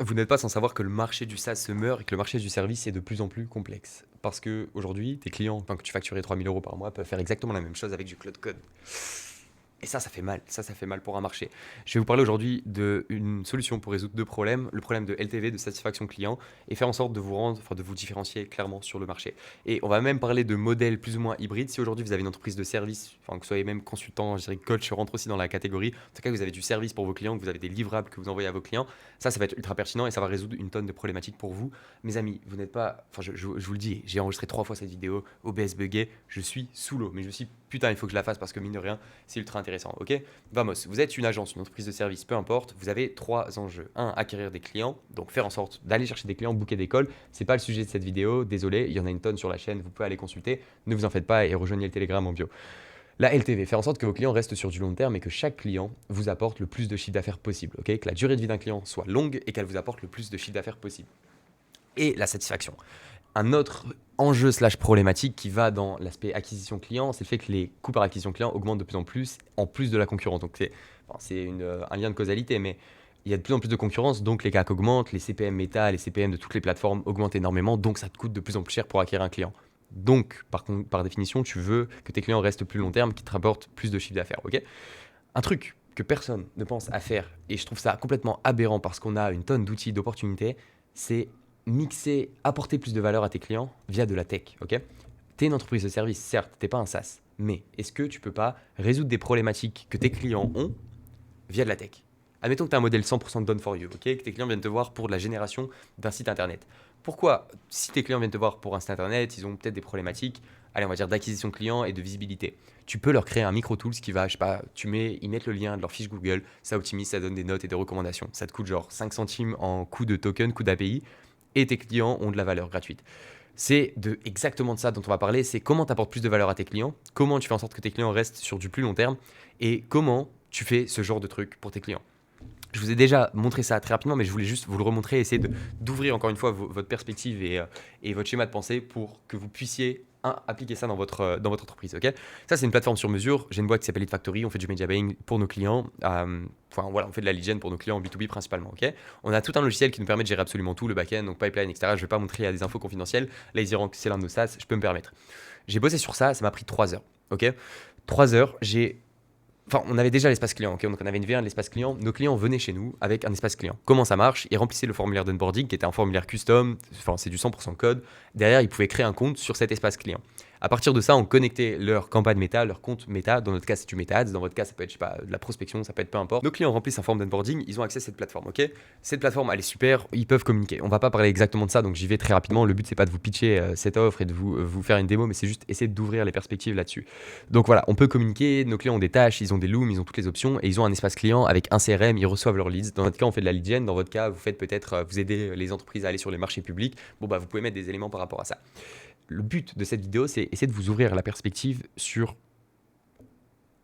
Vous n'êtes pas sans savoir que le marché du SaaS se meurt et que le marché du service est de plus en plus complexe. Parce qu'aujourd'hui, tes clients, tant que tu facturais 3 000 € par mois, peuvent faire exactement la même chose avec du cloud code. Et ça fait mal. Ça fait mal pour un marché. Je vais vous parler aujourd'hui d'une solution pour résoudre deux problèmes. Le problème de LTV, de satisfaction client, et faire en sorte de vous rendre, enfin de vous différencier clairement sur le marché. Et on va même parler de modèles plus ou moins hybrides. Si aujourd'hui vous avez une entreprise de service, enfin que vous soyez même consultant, je dirais que coach rentre aussi dans la catégorie. En tout cas, vous avez du service pour vos clients, que vous avez des livrables que vous envoyez à vos clients. Ça va être ultra pertinent et ça va résoudre une tonne de problématiques pour vous. Mes amis, vous n'êtes pas, enfin je vous le dis, j'ai enregistré 3 fois cette vidéo, OBS buggé, je suis sous l'eau. Mais je me suis dit, putain, il faut que je la fasse parce que mine de rien, c'est ultra intéressant, ok? Vamos, vous êtes une agence, une entreprise de service, peu importe, vous avez 3 enjeux. Un, acquérir des clients, donc faire en sorte d'aller chercher des clients, booker des calls. C'est pas le sujet de cette vidéo, désolé, il y en a une tonne sur la chaîne, vous pouvez aller consulter. Ne vous en faites pas et rejoignez le Telegram en bio. La LTV, faire en sorte que vos clients restent sur du long terme et que chaque client vous apporte le plus de chiffre d'affaires possible, ok? Que la durée de vie d'un client soit longue et qu'elle vous apporte le plus de chiffre d'affaires possible. Et la satisfaction. Un autre enjeu slash problématique qui va dans l'aspect acquisition client, c'est le fait que les coûts par acquisition client augmentent de plus en plus de la concurrence. Donc c'est un lien de causalité, mais il y a de plus en plus de concurrence, donc les CAC augmentent, les CPM méta, les CPM de toutes les plateformes augmentent énormément, donc ça te coûte de plus en plus cher pour acquérir un client. Donc, par définition, tu veux que tes clients restent plus long terme, qu'ils te rapportent plus de chiffre d'affaires, ok? Un truc que personne ne pense à faire, et je trouve ça complètement aberrant parce qu'on a une tonne d'outils, d'opportunités, c'est mixer, apporter plus de valeur à tes clients via de la tech, ok? T'es une entreprise de service, certes, t'es pas un SaaS, mais est-ce que tu peux pas résoudre des problématiques que tes clients ont via de la tech? Admettons que tu as un modèle 100% done for you, ok? Que tes clients viennent te voir pour de la génération d'un site internet. Pourquoi, si tes clients viennent te voir pour un site internet, ils ont peut-être des problématiques, allez, on va dire d'acquisition client et de visibilité. Tu peux leur créer un micro-tools qui va, je sais pas, ils mettent le lien de leur fiche Google, ça optimise, ça donne des notes et des recommandations. Ça te coûte genre 5 centimes en coût de token, coût d'API, et tes clients ont de la valeur gratuite. C'est exactement de ça dont on va parler, c'est comment tu apportes plus de valeur à tes clients, comment tu fais en sorte que tes clients restent sur du plus long terme, et comment tu fais ce genre de truc pour tes clients. Je vous ai déjà montré ça très rapidement, mais je voulais juste vous le remontrer, essayer d'ouvrir encore une fois votre perspective et votre schéma de pensée pour que vous puissiez appliquer ça dans votre entreprise. Ok, ça, c'est une plateforme sur mesure. J'ai une boîte qui s'appelle Lead Factory. On fait du media buying pour nos clients. Enfin, voilà, on fait de la lead gen pour nos clients en B2B principalement. Ok, on a tout un logiciel qui nous permet de gérer absolument tout, le back-end, donc pipeline, etc. Je ne vais pas montrer, il y a des infos confidentielles. LazyRank, c'est l'un de nos SaaS. Je peux me permettre. J'ai bossé sur ça. Ça m'a pris 3 heures. Ok, 3 heures. Enfin, on avait déjà l'espace client, okay, donc on avait une V1 de l'espace client. Nos clients venaient chez nous avec un espace client. Comment ça marche? Ils remplissaient le formulaire d'onboarding qui était un formulaire custom, enfin c'est du 100% code. Derrière, ils pouvaient créer un compte sur cet espace client. À partir de ça, on connectait leur campagne méta, leur compte méta. Dans notre cas, c'est du méta ads. Dans votre cas, ça peut être, je sais pas, de la prospection, ça peut être peu importe. Nos clients remplissent un forme d'onboarding, ils ont accès à cette plateforme, ok? Cette plateforme, elle est super, ils peuvent communiquer. On va pas parler exactement de ça, donc j'y vais très rapidement. Le but, c'est pas de vous pitcher cette offre et de vous faire une démo, mais c'est juste essayer d'ouvrir les perspectives là-dessus. Donc voilà, on peut communiquer. Nos clients ont des tâches, ils ont des looms, ils ont toutes les options et ils ont un espace client avec un CRM, ils reçoivent leurs leads. Dans notre cas, on fait de la lead gen. Dans votre cas, vous faites peut-être, vous aidez les entreprises à aller sur les marchés publics. Bon, bah, vous pouvez mettre des éléments par rapport à ça. Le but de cette vidéo, c'est essayer de vous ouvrir la perspective sur...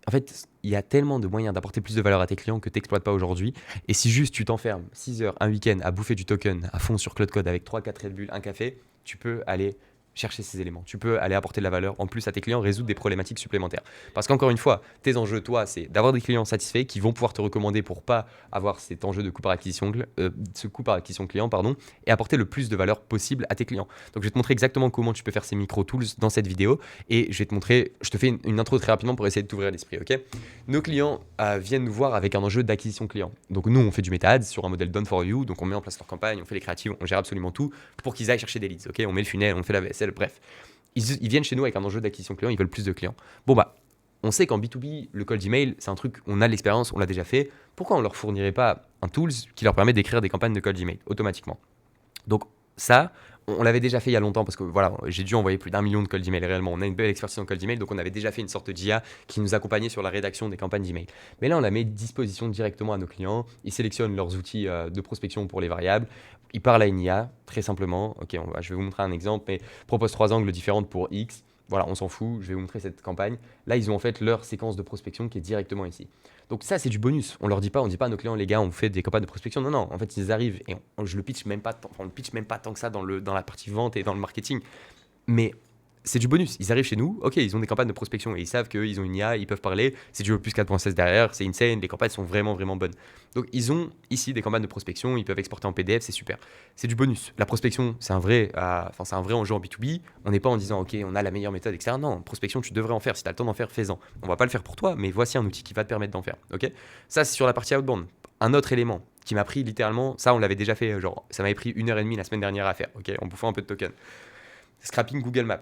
En fait, il y a tellement de moyens d'apporter plus de valeur à tes clients que tu n'exploites pas aujourd'hui. Et si juste tu t'enfermes 6 heures un week-end à bouffer du token à fond sur Cloud Code avec 3-4 Red Bull, un café, tu peux aller chercher ces éléments. Tu peux aller apporter de la valeur en plus à tes clients, résoudre des problématiques supplémentaires. Parce qu'encore une fois, tes enjeux, toi, c'est d'avoir des clients satisfaits qui vont pouvoir te recommander pour pas avoir cet enjeu de coût par acquisition, ce coût par acquisition client, pardon, et apporter le plus de valeur possible à tes clients. Donc je vais te montrer exactement comment tu peux faire ces micro-tools dans cette vidéo et je vais te montrer, je te fais une intro très rapidement pour essayer de t'ouvrir l'esprit, ok? Nos clients viennent nous voir avec un enjeu d'acquisition client. Donc nous, on fait du meta ads sur un modèle done for you, donc on met en place leur campagne, on fait les créatives, on gère absolument tout pour qu'ils aillent chercher des leads, ok? On met le funnel, on fait la vaisselle, bref. Ils viennent chez nous avec un enjeu d'acquisition client, ils veulent plus de clients. Bon bah, on sait qu'en B2B, le cold email, c'est un truc, on a l'expérience, on l'a déjà fait. Pourquoi on leur fournirait pas un tools qui leur permet d'écrire des campagnes de cold email automatiquement? Donc ça, on l'avait déjà fait il y a longtemps parce que voilà, j'ai dû envoyer plus d'1 million de cold email réellement. On a une belle expertise en cold email, donc on avait déjà fait une sorte d'IA qui nous accompagnait sur la rédaction des campagnes d'email. Mais là, on la met à disposition directement à nos clients. Ils sélectionnent leurs outils de prospection pour les variables. Ils parlent à une IA, très simplement. Ok, je vais vous montrer un exemple, mais propose 3 angles différents pour X. Voilà, on s'en fout, je vais vous montrer cette campagne. Là, ils ont en fait leur séquence de prospection qui est directement ici. Donc ça, c'est du bonus. On dit pas à nos clients, les gars, on fait des campagnes de prospection. Non, non, en fait, ils arrivent et je le pitch même pas, on le pitch même pas tant que ça dans la partie vente et dans le marketing. Mais c'est du bonus. Ils arrivent chez nous, ok, ils ont des campagnes de prospection et ils savent qu'ils ont une IA, ils peuvent parler, c'est du Opus 4.16 derrière, c'est insane, les campagnes sont vraiment, vraiment bonnes. Donc ils ont ici des campagnes de prospection, ils peuvent exporter en PDF, c'est super. C'est du bonus. La prospection, c'est un vrai enjeu en B2B. On n'est pas en disant, ok, on a la meilleure méthode, etc. Non, prospection, tu devrais en faire. Si tu as le temps d'en faire, fais-en. On va pas le faire pour toi, mais voici un outil qui va te permettre d'en faire. Ok. Ça, c'est sur la partie outbound. Un autre élément qui m'a pris littéralement, ça on l'avait déjà fait, genre ça m'avait pris 1h30 la semaine dernière à faire, ok, en bouffant un peu de token. Scrapping Google Maps.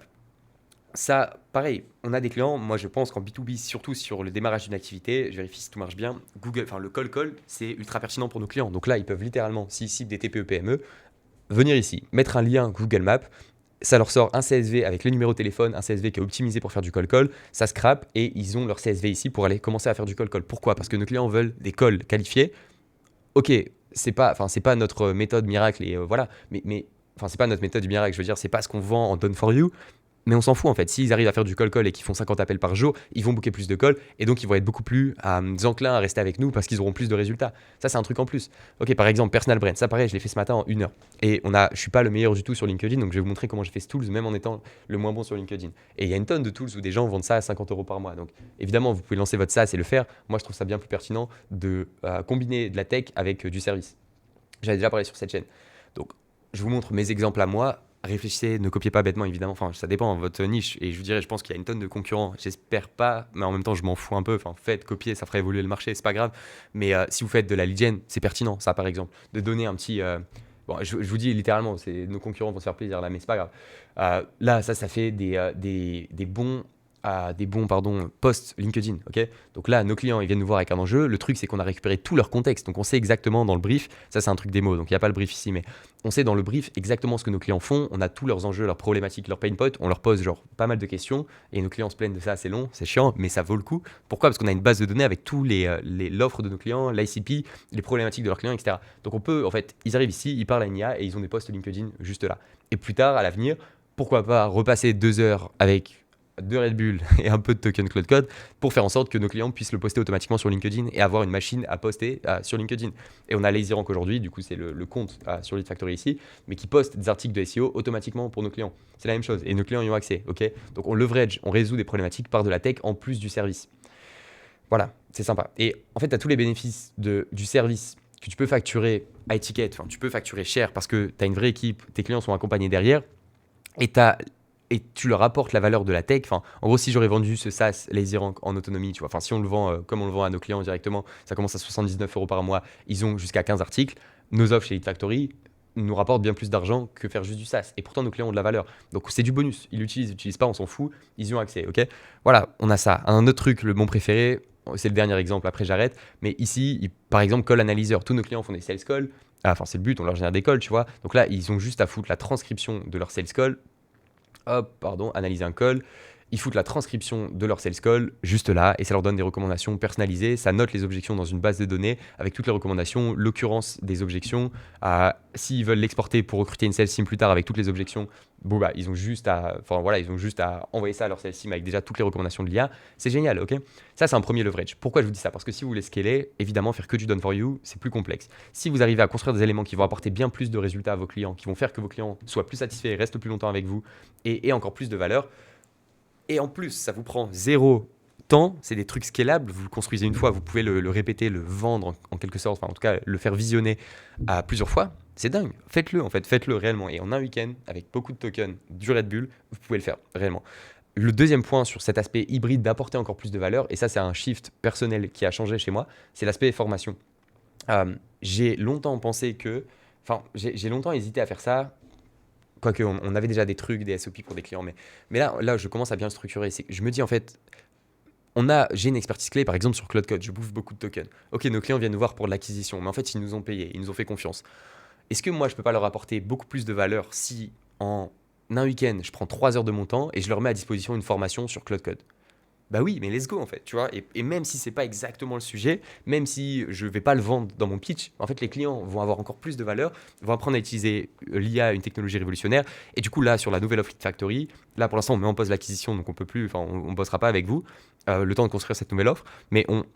Ça, pareil, on a des clients, moi je pense qu'en B2B, surtout sur le démarrage d'une activité, je vérifie si tout marche bien, le call call, c'est ultra pertinent pour nos clients. Donc là, ils peuvent littéralement, s'ils ciblent des TPE PME, venir ici, mettre un lien Google Maps, ça leur sort un CSV avec le numéro de téléphone, un CSV qui est optimisé pour faire du call call, ça scrape et ils ont leur CSV ici pour aller commencer à faire du call call. Pourquoi ? Parce que nos clients veulent des calls qualifiés. Ok, c'est pas notre méthode miracle et voilà, c'est pas notre méthode miracle, je veux dire, c'est pas ce qu'on vend en done for you, mais on s'en fout en fait. S'ils arrivent à faire du call et qu'ils font 50 appels par jour, ils vont booker plus de calls et donc ils vont être beaucoup plus enclins à rester avec nous parce qu'ils auront plus de résultats. Ça, c'est un truc en plus. Ok, par exemple, personal brand, ça pareil, je l'ai fait ce matin en 1 heure. Et je suis pas le meilleur du tout sur LinkedIn, donc je vais vous montrer comment j'ai fait ce tools, même en étant le moins bon sur LinkedIn. Et il y a une tonne de tools où des gens vendent ça à 50 € par mois. Donc évidemment, vous pouvez lancer votre SaaS et le faire. Moi, je trouve ça bien plus pertinent de combiner de la tech avec du service. J'avais déjà parlé sur cette chaîne. Donc, je vous montre mes exemples à moi. Réfléchissez, ne copiez pas bêtement, évidemment. Enfin, ça dépend de votre niche. Et je vous dirais, je pense qu'il y a une tonne de concurrents. J'espère pas, mais en même temps, je m'en fous un peu. Enfin, faites, copier, ça fera évoluer le marché, c'est pas grave. Mais si vous faites de la lead gen, c'est pertinent, ça, par exemple. De donner un petit. Bon, je vous dis littéralement, nos concurrents vont se faire plaisir là, mais c'est pas grave. Là, ça fait des bons posts LinkedIn, ok. Donc là, nos clients, ils viennent nous voir avec un enjeu. Le truc, c'est qu'on a récupéré tout leur contexte. Donc on sait exactement dans le brief, ça c'est un truc démo, donc il n'y a pas le brief ici, mais on sait dans le brief exactement ce que nos clients font. On a tous leurs enjeux, leurs problématiques, leurs pain points. On leur pose genre pas mal de questions et nos clients se plaignent de ça, c'est long, c'est chiant, mais ça vaut le coup. Pourquoi ? Parce qu'on a une base de données avec tous l'offre de nos clients, l'ICP, les problématiques de leurs clients, etc. Donc on peut, en fait, ils arrivent ici, ils parlent à une IA et ils ont des posts LinkedIn juste là. Et plus tard, à l'avenir, pourquoi pas repasser 2 heures avec de Red Bull et un peu de token Cloud Code pour faire en sorte que nos clients puissent le poster automatiquement sur LinkedIn et avoir une machine à poster sur LinkedIn. Et on a LazyRank aujourd'hui, du coup c'est le compte sur Lead Factory ici, mais qui poste des articles de SEO automatiquement pour nos clients. C'est la même chose et nos clients y ont accès, ok. Donc on leverage, on résout des problématiques par de la tech en plus du service. Voilà, c'est sympa. Et en fait, tu as tous les bénéfices du service que tu peux facturer à étiquette, enfin tu peux facturer cher parce que tu as une vraie équipe, tes clients sont accompagnés derrière et tu leur apportes la valeur de la tech. Enfin, en gros, si j'aurais vendu ce SaaS LazyRank en autonomie, tu vois, enfin, si on le vend comme on le vend à nos clients directement, ça commence à 79 € par mois, ils ont jusqu'à 15 articles. Nos offres chez Lead Factory nous rapportent bien plus d'argent que faire juste du SaaS. Et pourtant, nos clients ont de la valeur. Donc, c'est du bonus. Ils l'utilisent pas, on s'en fout. Ils y ont accès, ok. Voilà, on a ça. Un autre truc, mon préféré, c'est le dernier exemple, après j'arrête. Mais ici, par exemple, Call Analyzer. Tous nos clients font des sales calls. Enfin, c'est le but, on leur génère des calls, tu vois. Donc là, ils ont juste à foutre la transcription de leur sales call. Analyser un call, ils foutent la transcription de leur sales call juste là et ça leur donne des recommandations personnalisées, ça note les objections dans une base de données avec toutes les recommandations, l'occurrence des objections, s'ils veulent l'exporter pour recruter une sales team plus tard avec toutes les objections, ils ont juste à envoyer ça à leur sales team avec déjà toutes les recommandations de l'IA, c'est génial, ok. Ça c'est un premier leverage. Pourquoi je vous dis ça ? Parce que si vous voulez scaler, évidemment faire que du done for you, c'est plus complexe. Si vous arrivez à construire des éléments qui vont apporter bien plus de résultats à vos clients, qui vont faire que vos clients soient plus satisfaits et restent plus longtemps avec vous et encore plus de valeur, et en plus, ça vous prend 0 temps, c'est des trucs scalables, vous le construisez une fois, vous pouvez le répéter, le vendre en quelque sorte, enfin en tout cas le faire visionner à plusieurs fois, c'est dingue. Faites-le en fait, faites-le réellement. Et en un week-end, avec beaucoup de tokens, du Red Bull, vous pouvez le faire réellement. Le deuxième point sur cet aspect hybride d'apporter encore plus de valeur, et ça c'est un shift personnel qui a changé chez moi, c'est l'aspect formation. J'ai longtemps hésité à faire ça. Quoique, on avait déjà des trucs, des SOP pour des clients, mais là, je commence à bien structurer. Je me dis en fait, j'ai une expertise clé, par exemple sur Cloud Code, je bouffe beaucoup de tokens. Ok, nos clients viennent nous voir pour de l'acquisition, mais en fait, ils nous ont payé, ils nous ont fait confiance. Est-ce que moi, je peux pas leur apporter beaucoup plus de valeur si en un week-end, je prends 3 heures de mon temps et je leur mets à disposition une formation sur Cloud Code ? Bah oui, mais let's go en fait, tu vois. Et même si c'est pas exactement le sujet, même si je vais pas le vendre dans mon pitch, en fait les clients vont avoir encore plus de valeur, vont apprendre à utiliser l'IA, une technologie révolutionnaire. Et du coup là sur la nouvelle offre Lead Factory, là pour l'instant on met en pause l'acquisition, donc on bossera pas avec vous le temps de construire cette nouvelle offre, mais on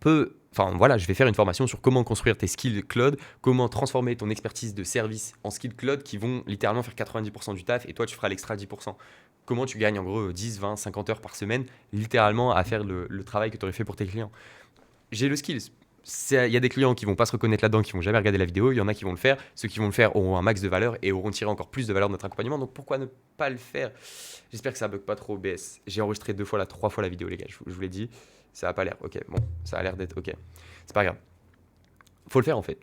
peut, je vais faire une formation sur comment construire tes skills cloud, comment transformer ton expertise de service en skills cloud qui vont littéralement faire 90% du taf et toi tu feras l'extra 10%. comment tu gagnes en gros 10, 20, 50 heures par semaine, littéralement à faire le travail que tu aurais fait pour tes clients. J'ai le skills. Il y a des clients qui vont pas se reconnaître là-dedans, qui vont jamais regarder la vidéo. Il y en a qui vont le faire. Ceux qui vont le faire auront un max de valeur et auront tiré encore plus de valeur de notre accompagnement. Donc pourquoi ne pas le faire? J'espère que ça bug pas trop OBS. J'ai enregistré 3 fois la vidéo, les gars. Je vous l'ai dit. Ça a pas l'air. Ok, bon, ça a l'air d'être ok. C'est pas grave. Faut le faire en fait.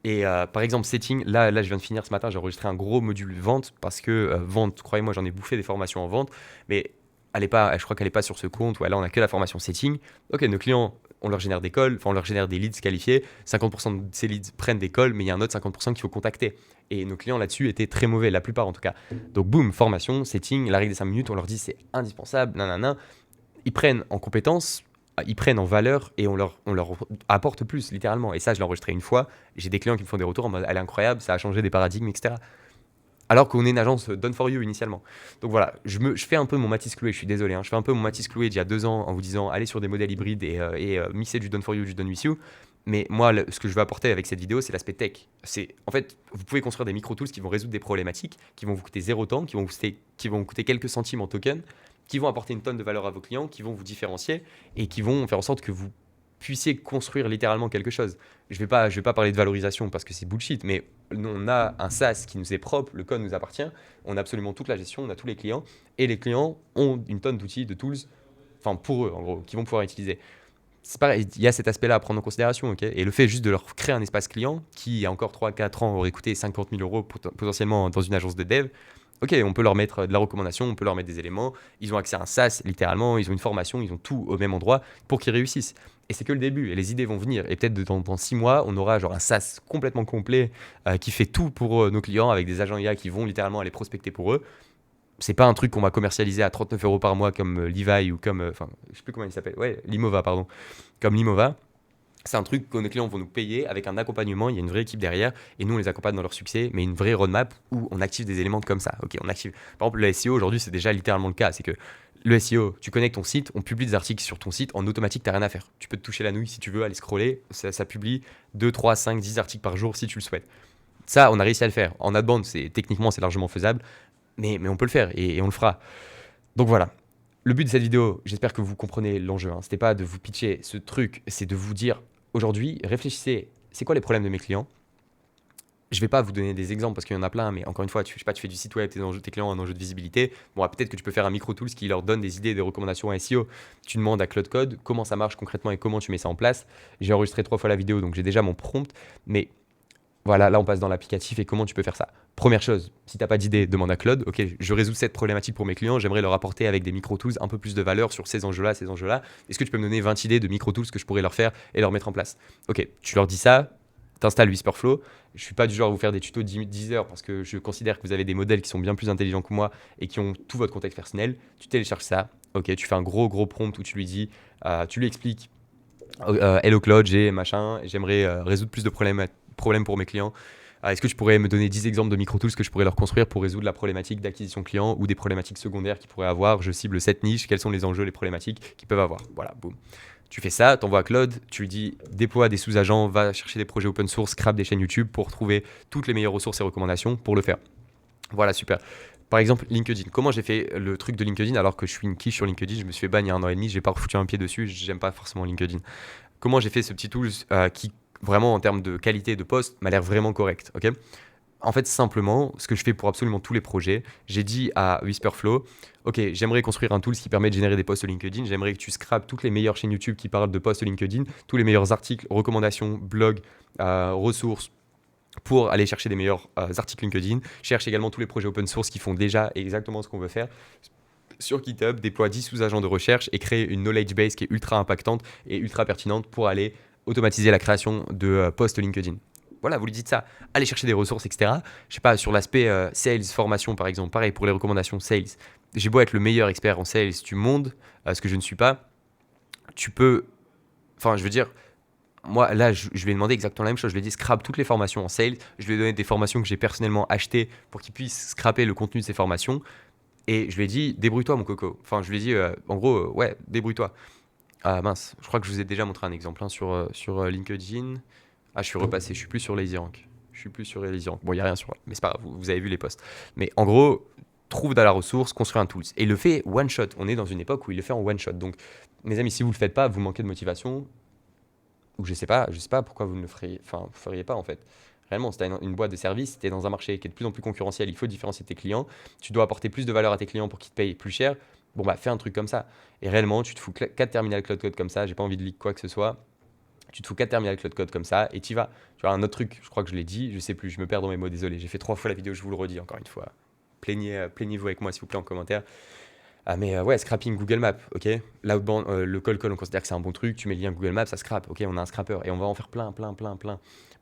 Et par exemple, setting, là, je viens de finir ce matin, j'ai enregistré un gros module vente parce que vente, croyez-moi, j'en ai bouffé des formations en vente, mais je crois qu'elle n'est pas sur ce compte. Ouais, là, on a que la formation setting. Ok, nos clients, on leur génère des calls, enfin, on leur génère des leads qualifiés. 50% de ces leads prennent des calls, mais il y a un autre 50% qu'il faut contacter. Et nos clients là-dessus étaient très mauvais, la plupart en tout cas. Donc, boum, formation, setting, la règle des 5 minutes, on leur dit c'est indispensable, nanana. Ils prennent en compétences, ils prennent en valeur et on leur apporte plus, littéralement. Et ça, je l'ai enregistré une fois. J'ai des clients qui me font des retours en mode elle est incroyable, ça a changé des paradigmes, etc. Alors qu'on est une agence done for you initialement. Donc voilà, je fais un peu mon Matisse Cloué, je suis désolé, hein, je fais un peu mon Matisse Cloué d'il y a 2 ans en vous disant allez sur des modèles hybrides et mixer du done for you, du done with you. Mais moi, ce que je veux apporter avec cette vidéo, c'est l'aspect tech. En fait, vous pouvez construire des micro-tools qui vont résoudre des problématiques, qui vont vous coûter 0 temps, qui vont vous coûter quelques centimes en token, qui vont apporter une tonne de valeur à vos clients, qui vont vous différencier et qui vont faire en sorte que vous puissiez construire littéralement quelque chose. Je vais pas parler de valorisation parce que c'est bullshit, mais on a un SaaS qui nous est propre, le code nous appartient, on a absolument toute la gestion, on a tous les clients, et les clients ont une tonne d'outils, de tools, enfin pour eux en gros, qu'ils vont pouvoir utiliser. C'est pareil, il y a cet aspect-là à prendre en considération, ok. Et le fait juste de leur créer un espace client qui, il y a encore 3-4 ans, aurait coûté 50 000 euros potentiellement dans une agence de dev, ok, on peut leur mettre de la recommandation, on peut leur mettre des éléments, ils ont accès à un SaaS littéralement, ils ont une formation, ils ont tout au même endroit pour qu'ils réussissent. Et c'est que le début, et les idées vont venir. Et peut-être dans 6 mois, on aura genre un SaaS complètement complet qui fait tout pour nos clients avec des agents IA qui vont littéralement aller prospecter pour eux. C'est pas un truc qu'on va commercialiser à 39 euros par mois comme Levi ou comme, enfin, je sais plus comment il s'appelle, ouais, Limova, pardon, comme Limova. C'est un truc que nos clients vont nous payer avec un accompagnement, il y a une vraie équipe derrière, et nous on les accompagne dans leur succès, mais une vraie roadmap où on active des éléments comme ça. Ok, on active. Par exemple, le SEO aujourd'hui, c'est déjà littéralement le cas, c'est que le SEO, tu connectes ton site, on publie des articles sur ton site, en automatique, t'as rien à faire. Tu peux te toucher la nouille si tu veux, aller scroller, ça publie 2, 3, 5, 10 articles par jour si tu le souhaites. Ça, on a réussi à le faire. En adband, techniquement, c'est largement faisable, mais on peut le faire et on le fera. Donc voilà. Le but de cette vidéo, j'espère que vous comprenez l'enjeu. C'était pas de vous pitcher ce truc, c'est de vous dire aujourd'hui, réfléchissez, c'est quoi les problèmes de mes clients? Je vais pas vous donner des exemples parce qu'il y en a plein, mais encore une fois, je sais pas, tu fais du site web, tes clients ont un enjeu de visibilité. Bon, peut-être que tu peux faire un micro-tools qui leur donne des idées, des recommandations en SEO. Tu demandes à Claude Code comment ça marche concrètement et comment tu mets ça en place. J'ai enregistré 3 fois la vidéo, donc j'ai déjà mon prompt, mais voilà, là on passe dans l'applicatif et comment tu peux faire ça. Première chose, si tu n'as pas d'idée, demande à Claude. Ok, je résous cette problématique pour mes clients, j'aimerais leur apporter avec des micro-tools un peu plus de valeur sur ces enjeux-là, ces enjeux-là. Est-ce que tu peux me donner 20 idées de micro-tools que je pourrais leur faire et leur mettre en place? Ok, tu leur dis ça, t'installes Whisperflow. Je suis pas du genre à vous faire des tutos de 10 heures parce que je considère que vous avez des modèles qui sont bien plus intelligents que moi et qui ont tout votre contexte personnel. Tu télécharges ça, ok, tu fais un gros prompt où tu lui dis, tu lui expliques Hello Claude, j'aimerais résoudre plus de problèmes pour mes clients. Est-ce que tu pourrais me donner 10 exemples de micro-tools que je pourrais leur construire pour résoudre la problématique d'acquisition client ou des problématiques secondaires qu'ils pourraient avoir? Je cible cette niche, quels sont les enjeux, les problématiques qu'ils peuvent avoir? Voilà, boum. Tu fais ça, t'envoies à Claude, tu lui dis déploie des sous-agents, va chercher des projets open source, scrape des chaînes YouTube pour trouver toutes les meilleures ressources et recommandations pour le faire. Voilà, super. Par exemple, LinkedIn. Comment j'ai fait le truc de LinkedIn alors que je suis une quiche sur LinkedIn? Je me suis fait ban il y a 1 an et demi, j'ai pas refoutu un pied dessus, j'aime pas forcément LinkedIn. Comment j'ai fait ce petit tool qui, vraiment en termes de qualité de poste, m'a l'air vraiment correct, ok? En fait, simplement, ce que je fais pour absolument tous les projets, j'ai dit à Whisperflow, ok, j'aimerais construire un tool qui permet de générer des posts LinkedIn, j'aimerais que tu scrapes toutes les meilleures chaînes YouTube qui parlent de posts LinkedIn, tous les meilleurs articles, recommandations, blogs, ressources, pour aller chercher des meilleurs articles LinkedIn. Cherche également tous les projets open source qui font déjà exactement ce qu'on veut faire. Sur GitHub, déploie 10 sous-agents de recherche et crée une knowledge base qui est ultra impactante et ultra pertinente pour aller automatiser la création de posts LinkedIn. Voilà, vous lui dites ça. Allez chercher des ressources, etc. Je sais pas, sur l'aspect sales, formation par exemple, pareil pour les recommandations sales. J'ai beau être le meilleur expert en sales du monde, ce que je ne suis pas, tu peux... Enfin, je veux dire, moi, là, je lui ai demandé exactement la même chose. Je lui ai dit, scrape toutes les formations en sales. Je lui ai donné des formations que j'ai personnellement achetées pour qu'il puisse scraper le contenu de ces formations. Et je lui ai dit, débrouille-toi, mon coco. Enfin, je lui ai dit, en gros, ouais, débrouille-toi. Ah mince, je crois que je vous ai déjà montré un exemple sur LinkedIn. Ah, je suis repassé, je suis plus sur LazyRank. Je suis plus sur LazyRank. Bon, il n'y a rien sur là, mais c'est pas grave, vous avez vu les posts. Mais en gros, trouve de la ressource, construit un tools. Et il le fait one shot. On est dans une époque où il le fait en one shot. Donc, mes amis, si vous le faites pas, vous manquez de motivation, ou je sais pas pourquoi vous ne le feriez, enfin, vous feriez pas en fait. Réellement, si tu as une boîte de service, tu es dans un marché qui est de plus en plus concurrentiel, il faut différencier tes clients, tu dois apporter plus de valeur à tes clients pour qu'ils te payent plus cher. Bon, bah, fais un truc comme ça. Et réellement, tu te fous 4 terminals Cloud Code comme ça, j'ai pas envie de leak quoi que ce soit. Tu te fous 4 terminals Cloud Code comme ça et tu y vas. Tu vois, un autre truc, je crois que je l'ai dit, je sais plus, je me perds dans mes mots, désolé. J'ai fait 3 fois la vidéo, je vous le redis encore une fois. Plaignez-vous avec moi s'il vous plaît en commentaire. Ah mais ouais, scrapping Google Maps, ok. L'outbound, le call call, on considère que c'est un bon truc. Tu mets le lien Google Maps, ça scrape, ok. On a un scrapper et on va en faire plein.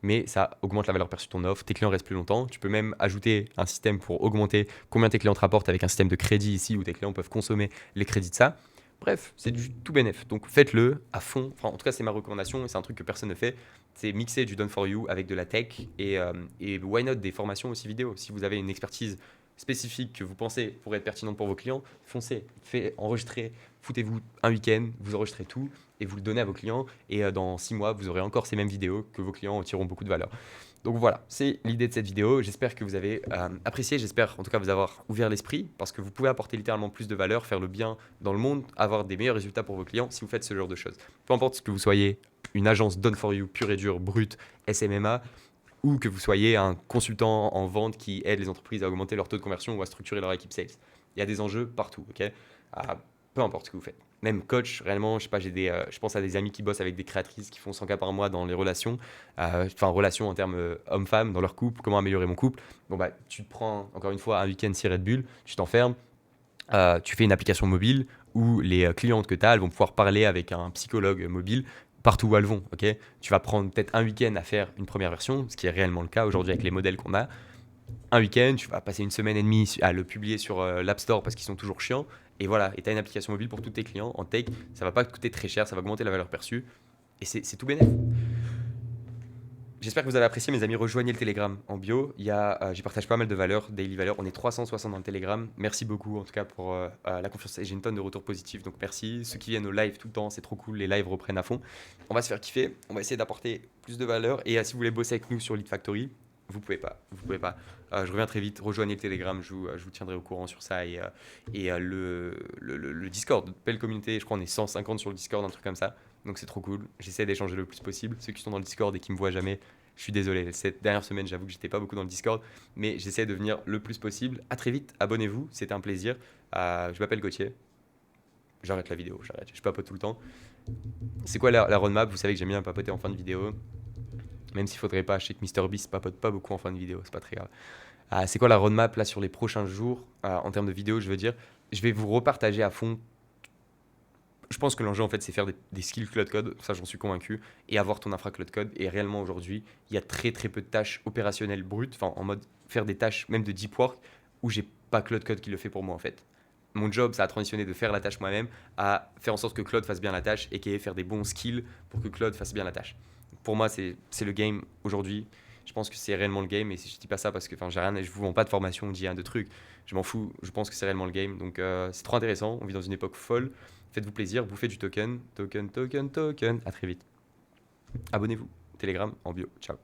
Mais ça augmente la valeur perçue de ton offre. Tes clients restent plus longtemps. Tu peux même ajouter un système pour augmenter combien tes clients te rapportent avec un système de crédit ici où tes clients peuvent consommer les crédits de ça. Bref, c'est du tout bénéf. Donc faites-le à fond. Enfin, en tout cas, c'est ma recommandation et c'est un truc que personne ne fait. C'est mixer du done for you avec de la tech et why not des formations aussi vidéo. Si vous avez une expertise spécifique que vous pensez pourrait être pertinente pour vos clients, foncez, enregistrez, foutez-vous un week-end, vous enregistrez tout et vous le donnez à vos clients. Et dans 6 mois, vous aurez encore ces mêmes vidéos que vos clients en tireront beaucoup de valeur. Donc voilà, c'est l'idée de cette vidéo. J'espère que vous avez apprécié, j'espère en tout cas vous avoir ouvert l'esprit parce que vous pouvez apporter littéralement plus de valeur, faire le bien dans le monde, avoir des meilleurs résultats pour vos clients si vous faites ce genre de choses. Peu importe que vous soyez une agence done for you pure et dure, brute, SMMA, ou que vous soyez un consultant en vente qui aide les entreprises à augmenter leur taux de conversion ou à structurer leur équipe sales. Il y a des enjeux partout, ok. Peu importe ce que vous faites. Même coach, réellement, je sais pas, je pense à des amis qui bossent avec des créatrices qui font 100K par mois dans les relations, relations en termes homme-femme, dans leur couple, comment améliorer mon couple. Bon, bah, tu te prends, encore une fois, un week-end 6 Red Bull, tu t'enfermes, tu fais une application mobile où les clientes que tu as, elles vont pouvoir parler avec un psychologue mobile partout où elles vont. Ok, tu vas prendre peut-être un week-end à faire une première version, ce qui est réellement le cas aujourd'hui avec les modèles qu'on a. Un week-end, tu vas passer une semaine et demie à le publier sur l'App Store parce qu'ils sont toujours chiants. Et voilà, et tu as une application mobile pour tous tes clients en tech. Ça va pas te coûter très cher, ça va augmenter la valeur perçue. Et c'est tout bénéf. J'espère que vous avez apprécié, mes amis. Rejoignez le Telegram en bio. J'y partage pas mal de valeurs, daily valeurs. On est 360 dans le Telegram. Merci beaucoup en tout cas pour la confiance. J'ai une tonne de retours positifs, donc merci. Ceux qui viennent au live tout le temps, c'est trop cool. Les lives reprennent à fond. On va se faire kiffer. On va essayer d'apporter plus de valeur. Et si vous voulez bosser avec nous sur Lead Factory, vous pouvez pas. Je reviens très vite. Rejoignez le Telegram. Je vous tiendrai au courant sur ça. Le Discord, belle communauté. Je crois qu'on est 150 sur le Discord, un truc comme ça. Donc c'est trop cool. J'essaie d'échanger le plus possible. Ceux qui sont dans le Discord et qui me voient jamais, je suis désolé. Cette dernière semaine, j'avoue que j'étais pas beaucoup dans le Discord, mais j'essaie de venir le plus possible. À très vite. Abonnez-vous. C'était un plaisir. Je m'appelle Gauthier. J'arrête la vidéo. Je papote tout le temps. C'est quoi la roadmap? Vous savez que j'aime bien papoter en fin de vidéo. Même s'il faudrait pas, je sais que MrBeast papote pas beaucoup en fin de vidéo, c'est pas très grave. C'est quoi la roadmap là sur les prochains jours en termes de vidéos, je veux dire. Je vais vous repartager à fond. Je pense que l'enjeu en fait c'est faire des skills Cloud Code, ça j'en suis convaincu, et avoir ton infra Cloud Code. Et réellement aujourd'hui, il y a très très peu de tâches opérationnelles brutes, enfin en mode faire des tâches même de deep work où j'ai pas Cloud Code qui le fait pour moi en fait. Mon job, ça a transitionné de faire la tâche moi-même à faire en sorte que Claude fasse bien la tâche et faire des bons skills pour que Claude fasse bien la tâche. Pour moi, c'est le game aujourd'hui. Je pense que c'est réellement le game et si je dis pas ça parce que je vous vends pas de formation, on dit un de trucs. Je m'en fous, je pense que c'est réellement le game. Donc c'est trop intéressant, on vit dans une époque folle. Faites-vous plaisir, bouffez du token. À très vite. Abonnez-vous. Telegram en bio. Ciao.